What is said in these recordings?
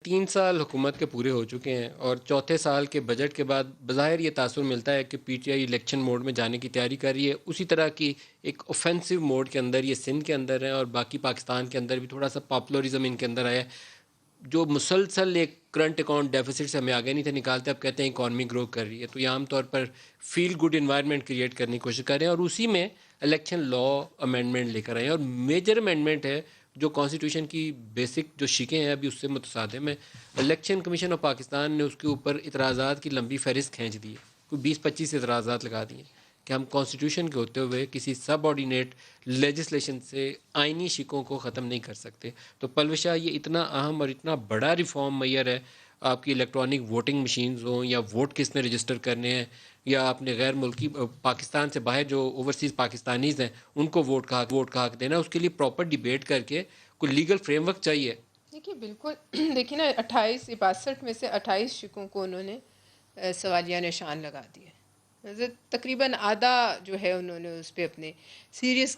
3 سال حکومت کے پورے ہو چکے ہیں اور چوتھے سال کے بجٹ کے بعد بظاہر یہ تاثر ملتا ہے کہ پی ٹی آئی الیکشن موڈ میں جانے کی تیاری کر رہی ہے. اسی طرح کی ایک اوفینسو موڈ کے اندر یہ سندھ کے اندر ہے اور باقی پاکستان کے اندر بھی تھوڑا سا پاپولرزم ان کے اندر آیا ہے. جو مسلسل ایک کرنٹ اکاؤنٹ ڈیفیسٹ سے ہمیں آگے نہیں تھے نکالتے، اب کہتے ہیں اکانومی گرو کر رہی ہے، تو یہ عام طور پر فیل گڈ انوائرمنٹ کریٹ کرنے کی کوشش کر رہے ہیں اور اسی میں الیکشن لا امینڈمنٹ لے کر آئے ہیں. اور میجر امینڈمنٹ ہے جو کانسٹیٹیوشن کی بیسک جو شکیں ہیں ابھی اس سے متصادم ہے. الیکشن کمیشن آف پاکستان نے اس کے اوپر اعتراضات کی لمبی فہرست کھینچ دی ہے، کوئی 20-25 اعتراضات لگا دیے کہ ہم کانسٹیٹیوشن کے ہوتے ہوئے کسی سب آرڈینیٹ لیجسلیشن سے آئینی شکوں کو ختم نہیں کر سکتے. تو پلوشا یہ اتنا اہم اور اتنا بڑا ریفارم میئر ہے، آپ کی الیکٹرانک ووٹنگ مشینز ہوں یا ووٹ کس نے رجسٹر کرنے ہیں یا اپنے غیر ملکی پاکستان سے باہر جو اوورسیز پاکستانیز ہیں ان کو ووٹ کا حق دینا، اس کے لیے پراپر ڈیبیٹ کر کے کوئی لیگل فریم ورک چاہیے. دیکھیے بالکل دیکھیے نا 62 میں سے 28 شکوں کو انہوں نے سوالیہ نشان لگا دیے. تقریباً آدھا جو ہے انہوں نے اس پہ اپنے سیریس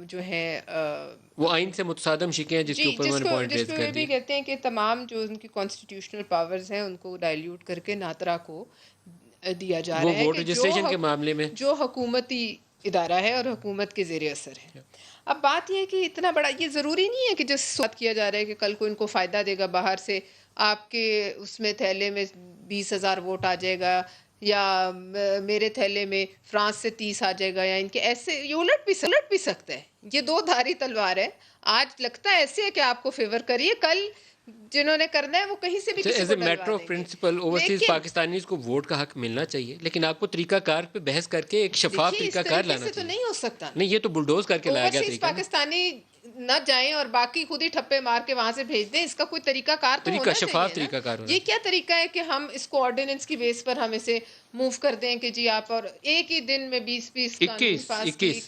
جو ہے وہ آئین سے متصادم شکیں ہیں جس کے اوپر انہوں نے پوائنٹ جس ریز کو کر یہ بھی دیے. کہتے ہیں کہ تمام جو ان کی کانسٹیٹیوشنل پاورز ہیں ان کو ڈائلیوٹ کر کے ناترا کو دیا جا وہ رہا ہے ووٹ کہ رجسٹریشن کے معاملے میں جو حکومتی ادارہ ہے اور حکومت کے زیر اثر ہے. اب بات یہ ہے کہ اتنا بڑا یہ ضروری نہیں ہے کہ جس بات کیا جا رہا ہے کہ کل کو ان کو فائدہ دے گا باہر سے آپ کے اس میں تھیلے میں 20,000 ووٹ آ جائے گا یا میرے تھیلے میں فرانس سے 30 آ جائے گا یا ان کے ایسے یہ الٹ بھی سکتا ہے. یہ دو دھاری تلوار ہے. آج لگتا ہے ایسے ہے کہ آپ کو فیور کریے، کل جنہوں نے کرنا ہے وہ کہیں سے بھی کسی ایز کو اے ڈلوا میٹر آف دیں گے. پرنسپل اوورسیز لیکن پاکستانیز کو ووٹ کا حق ملنا چاہیے، لیکن آپ کو طریقہ کار پہ بحث کر کے ایک شفاف دیکھیے اس طریقہ کار طریقے لانا سے تو چاہیے. نہیں ہو سکتا. نہیں یہ تو بلڈوز کر کے لایا گیا اوورسیز طریقہ نا. پاکستانی نہ جائیں اور باقی خود ہی ٹھپے مار کے وہاں سے بھیج دیں، اس کا کوئی طریقہ کار تو طریقہ ہونا شفاف چاہیے نا. طریقہ کار ہونا یہ چاہیے. کیا طریقہ ہے کہ ہم اس کو آرڈیننس کی بیس پر ہم اسے موو کر دیں کہ جی آپ اور ایک ہی دن میں 20 قانون 21 پاس کی 21